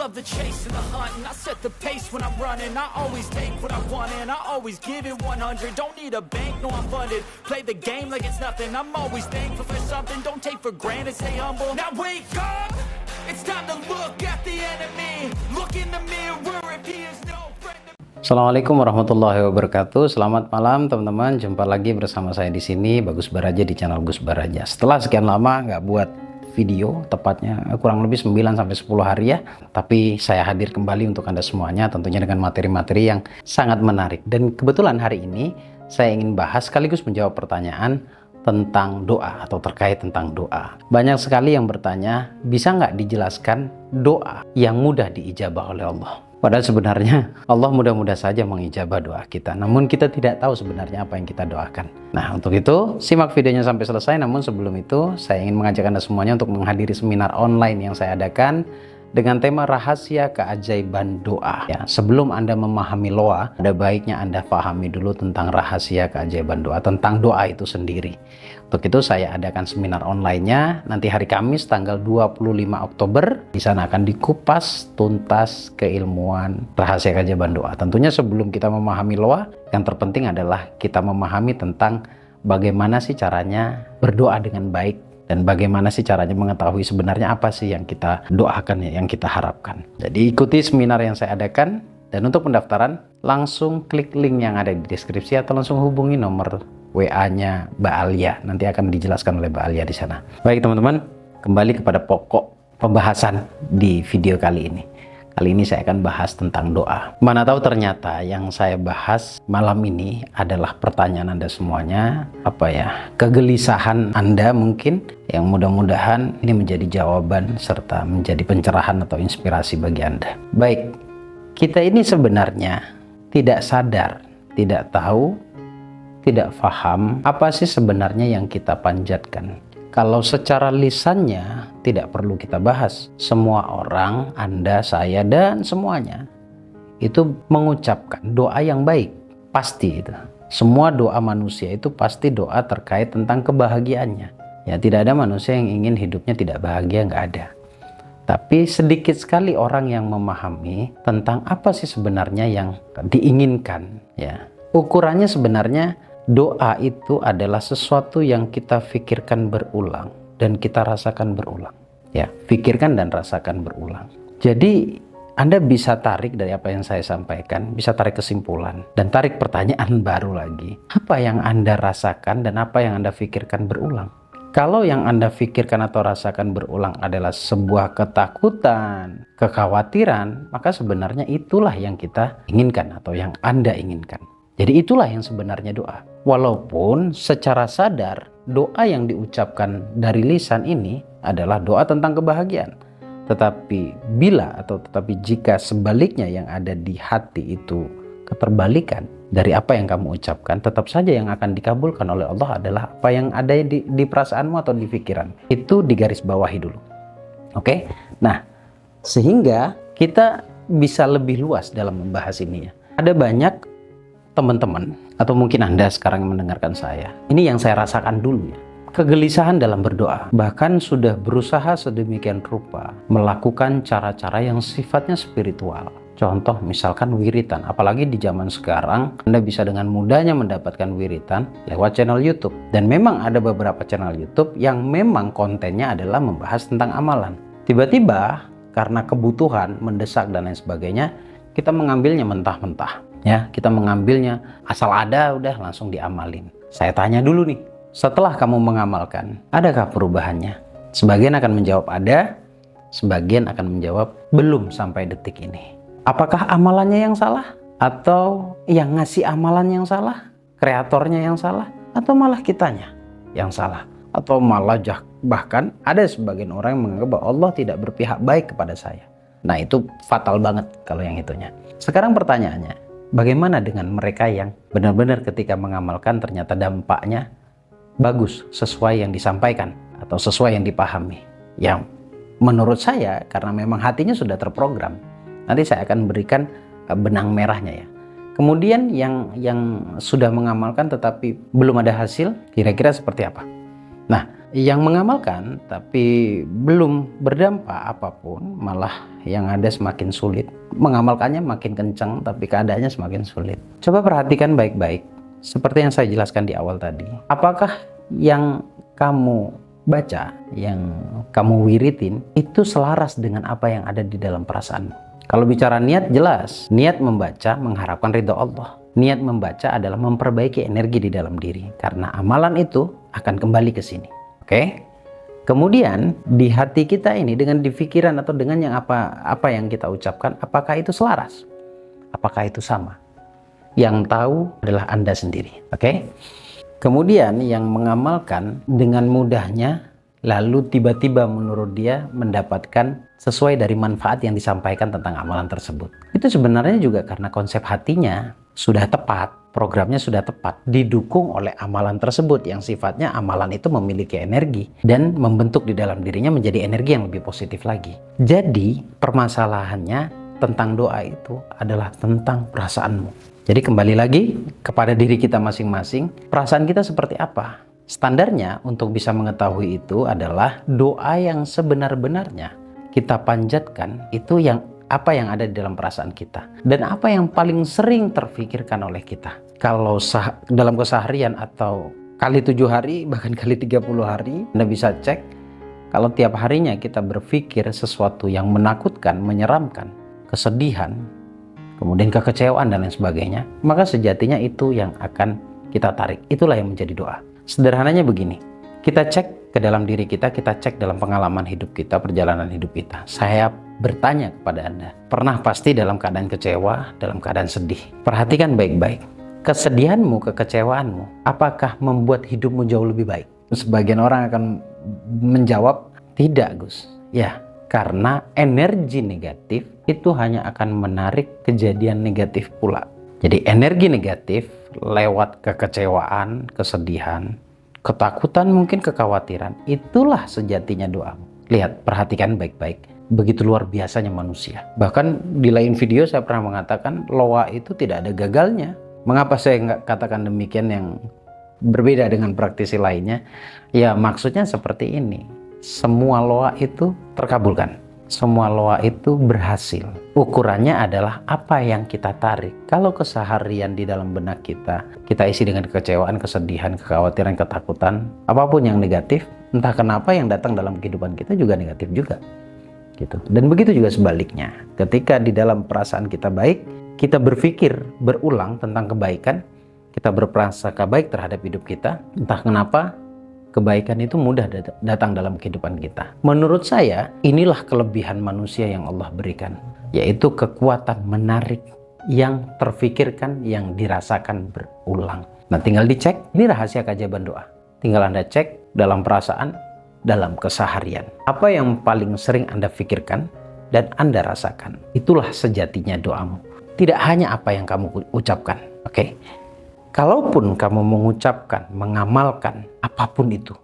love the chase and the hunt, and I set the pace when I'm running. I always take what I want and I always give it 100. Don't need a bank, no I'm funded. Play the game like it's nothing. I'm always thankful for something. Don't take for granted, stay humble. Now wake up, it's time to look at the enemy. Look in the mirror if he is no friend. Assalamualaikum warahmatullahi wabarakatuh. Selamat malam teman-teman. Jumpa lagi bersama saya di sini, Bagus Baraja, di channel Gus Baraja. Setelah sekian lama nggak buat video, tepatnya kurang lebih 9-10 hari ya, tapi saya hadir kembali untuk Anda semuanya, tentunya dengan materi-materi yang sangat menarik. Dan kebetulan hari ini saya ingin bahas sekaligus menjawab pertanyaan tentang doa atau terkait tentang doa. Banyak sekali yang bertanya, bisa nggak dijelaskan doa yang mudah diijabah oleh Allah? Padahal sebenarnya Allah mudah-mudah saja mengijabah doa kita. Namun kita tidak tahu sebenarnya apa yang kita doakan. Nah, untuk itu simak videonya sampai selesai. Namun sebelum itu saya ingin mengajak Anda semuanya untuk menghadiri seminar online yang saya adakan dengan tema rahasia keajaiban doa. Ya, sebelum Anda memahami doa, ada baiknya Anda pahami dulu tentang rahasia keajaiban doa, tentang doa itu sendiri. Untuk itu saya adakan seminar online-nya nanti hari Kamis tanggal 25 Oktober. Di sana akan dikupas tuntas keilmuan rahasia keajaiban doa. Tentunya sebelum kita memahami doa, yang terpenting adalah kita memahami tentang bagaimana sih caranya berdoa dengan baik, dan bagaimana sih caranya mengetahui sebenarnya apa sih yang kita doakan, ya, yang kita harapkan. Jadi ikuti seminar yang saya adakan, dan untuk pendaftaran langsung klik link yang ada di deskripsi atau langsung hubungi nomor WA-nya Mbak Alia. Nanti akan dijelaskan oleh Mbak Alia di sana. Baik teman-teman, kembali kepada pokok pembahasan di video kali ini. Kali ini saya akan bahas tentang doa. Mana tahu ternyata yang saya bahas malam ini adalah pertanyaan Anda semuanya, kegelisahan Anda mungkin, yang mudah-mudahan ini menjadi jawaban serta menjadi pencerahan atau inspirasi bagi Anda. Baik, kita ini sebenarnya tidak sadar, tidak tahu, tidak paham apa sih sebenarnya yang kita panjatkan. Kalau secara lisannya tidak perlu kita bahas. Semua orang, Anda, saya, dan semuanya itu mengucapkan doa yang baik. Pasti itu. Semua doa manusia itu pasti doa terkait tentang kebahagiaannya. Ya, tidak ada manusia yang ingin hidupnya tidak bahagia, nggak ada. Tapi sedikit sekali orang yang memahami tentang apa sih sebenarnya yang diinginkan. Ya, ukurannya sebenarnya doa itu adalah sesuatu yang kita pikirkan berulang dan kita rasakan berulang. Ya, pikirkan dan rasakan berulang. Jadi Anda bisa tarik dari apa yang saya sampaikan, bisa tarik kesimpulan dan tarik pertanyaan baru lagi. Apa yang Anda rasakan dan apa yang Anda pikirkan berulang? Kalau yang Anda pikirkan atau rasakan berulang adalah sebuah ketakutan, kekhawatiran, maka sebenarnya itulah yang kita inginkan atau yang Anda inginkan. Jadi itulah yang sebenarnya doa. Walaupun secara sadar doa yang diucapkan dari lisan ini adalah doa tentang kebahagiaan. Tetapi jika sebaliknya yang ada di hati itu keterbalikan dari apa yang kamu ucapkan, tetap saja yang akan dikabulkan oleh Allah adalah apa yang ada di perasaanmu atau di pikiran. Itu digarisbawahi dulu. Oke? Nah, sehingga kita bisa lebih luas dalam membahas ini ya. Ada banyak teman-teman atau mungkin Anda sekarang yang mendengarkan saya, ini yang saya rasakan dulu ya, kegelisahan dalam berdoa, bahkan sudah berusaha sedemikian rupa melakukan cara-cara yang sifatnya spiritual. Contoh misalkan wiritan, apalagi di zaman sekarang Anda bisa dengan mudahnya mendapatkan wiritan lewat channel YouTube, dan memang ada beberapa channel YouTube yang memang kontennya adalah membahas tentang amalan. Tiba-tiba karena kebutuhan mendesak dan lain sebagainya, kita mengambilnya mentah-mentah. Ya, kita mengambilnya asal ada udah langsung diamalin. Saya tanya dulu nih, setelah kamu mengamalkan, adakah perubahannya? Sebagian akan menjawab ada, sebagian akan menjawab belum sampai detik ini. Apakah amalannya yang salah? Atau yang ngasih amalan yang salah? Kreatornya yang salah? Atau malah kitanya yang salah? Atau malah bahkan ada sebagian orang yang menganggap bahwa Allah tidak berpihak baik kepada saya. Nah, itu fatal banget kalau yang itunya. Sekarang pertanyaannya, bagaimana dengan mereka yang benar-benar ketika mengamalkan ternyata dampaknya bagus sesuai yang disampaikan atau sesuai yang dipahami? Yang menurut saya karena memang hatinya sudah terprogram. Nanti saya akan berikan benang merahnya ya. Kemudian yang sudah mengamalkan tetapi belum ada hasil, kira-kira seperti apa? Nah, yang mengamalkan tapi belum berdampak apapun, malah yang ada semakin sulit. Mengamalkannya makin kencang tapi keadaannya semakin sulit. Coba perhatikan baik-baik, seperti yang saya jelaskan di awal tadi. Apakah yang kamu baca, yang kamu wiritin itu selaras dengan apa yang ada di dalam perasaanmu? Kalau bicara niat, jelas niat membaca mengharapkan ridha Allah. Niat membaca adalah memperbaiki energi di dalam diri, karena amalan itu akan kembali ke sini. Oke? Kemudian di hati kita ini, dengan di pikiran atau dengan yang apa yang kita ucapkan, apakah itu selaras? Apakah itu sama? Yang tahu adalah Anda sendiri. Oke? Kemudian yang mengamalkan dengan mudahnya, lalu tiba-tiba menurut dia mendapatkan sesuai dari manfaat yang disampaikan tentang amalan tersebut. Itu sebenarnya juga karena konsep hatinya sudah tepat, programnya sudah tepat, didukung oleh amalan tersebut yang sifatnya amalan itu memiliki energi dan membentuk di dalam dirinya menjadi energi yang lebih positif lagi. Jadi permasalahannya tentang doa itu adalah tentang perasaanmu. Jadi kembali lagi kepada diri kita masing-masing, perasaan kita seperti apa? Standarnya untuk bisa mengetahui itu adalah doa yang sebenar-benarnya kita panjatkan itu yang apa yang ada di dalam perasaan kita dan apa yang paling sering terfikirkan oleh kita. Kalau dalam keseharian atau kali 7 hari bahkan kali 30 hari, Anda bisa cek kalau tiap harinya kita berpikir sesuatu yang menakutkan, menyeramkan, kesedihan, kemudian kekecewaan dan lain sebagainya, maka sejatinya itu yang akan kita tarik. Itulah yang menjadi doa. Sederhananya begini, kita cek ke dalam diri kita cek dalam pengalaman hidup kita, perjalanan hidup kita. Saya bertanya kepada Anda, pernah pasti dalam keadaan kecewa, dalam keadaan sedih? Perhatikan baik-baik. Kesedihanmu, kekecewaanmu, apakah membuat hidupmu jauh lebih baik? Sebagian orang akan menjawab, tidak Gus. Ya, karena energi negatif itu hanya akan menarik kejadian negatif pula. Jadi energi negatif lewat kekecewaan, kesedihan, ketakutan, mungkin kekhawatiran, itulah sejatinya doamu. Lihat, perhatikan baik-baik. Begitu luar biasanya manusia. Bahkan di lain video saya pernah mengatakan loa itu tidak ada gagalnya. Mengapa saya nggak katakan demikian yang berbeda dengan praktisi lainnya? Ya maksudnya seperti ini. Semua loa itu terkabulkan. Semua loa itu berhasil. Ukurannya adalah apa yang kita tarik. Kalau keseharian di dalam benak kita isi dengan kekecewaan, kesedihan, kekhawatiran, ketakutan, apapun yang negatif, entah kenapa yang datang dalam kehidupan kita juga negatif juga. Gitu. Dan begitu juga sebaliknya. Ketika di dalam perasaan kita baik, kita berpikir berulang tentang kebaikan, kita berprasangka baik terhadap hidup kita, entah kenapa kebaikan itu mudah datang dalam kehidupan kita. Menurut saya, inilah kelebihan manusia yang Allah berikan, yaitu kekuatan menarik yang terfikirkan, yang dirasakan berulang. Nah, tinggal dicek, ini rahasia keajaiban doa. Tinggal Anda cek dalam perasaan, dalam keseharian. Apa yang paling sering Anda pikirkan dan Anda rasakan, itulah sejatinya doamu. Tidak hanya apa yang kamu ucapkan, oke? Kalaupun kamu mengucapkan, mengamalkan apapun itu,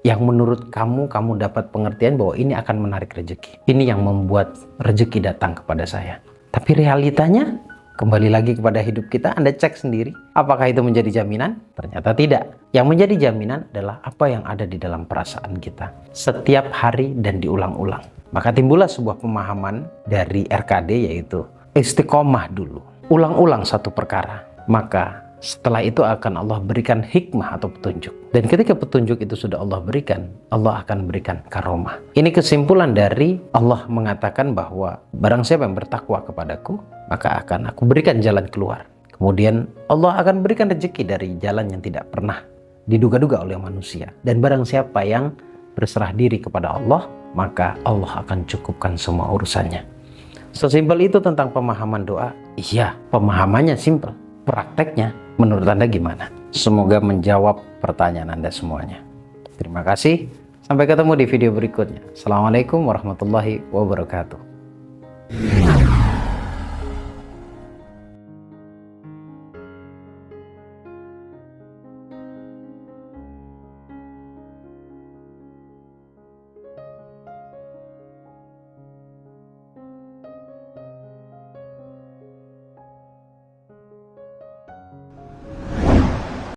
yang menurut kamu dapat pengertian bahwa ini akan menarik rezeki. Ini yang membuat rezeki datang kepada saya. Tapi realitanya, kembali lagi kepada hidup kita, Anda cek sendiri. Apakah itu menjadi jaminan? Ternyata tidak. Yang menjadi jaminan adalah apa yang ada di dalam perasaan kita. Setiap hari dan diulang-ulang. Maka timbullah sebuah pemahaman dari RKD, yaitu istiqomah dulu. Ulang-ulang satu perkara. Maka setelah itu akan Allah berikan hikmah atau petunjuk. Dan ketika petunjuk itu sudah Allah berikan, Allah akan berikan karomah. Ini kesimpulan dari Allah mengatakan bahwa barang siapa yang bertakwa kepadaku, maka akan aku berikan jalan keluar. Kemudian Allah akan berikan rezeki dari jalan yang tidak pernah diduga-duga oleh manusia. Dan barang siapa yang berserah diri kepada Allah, maka Allah akan cukupkan semua urusannya. Sesimpel itu tentang pemahaman doa. Iya, pemahamannya simpel. Prakteknya menurut Anda gimana? Semoga menjawab pertanyaan Anda semuanya. Terima kasih. Sampai ketemu di video berikutnya. Assalamualaikum warahmatullahi wabarakatuh.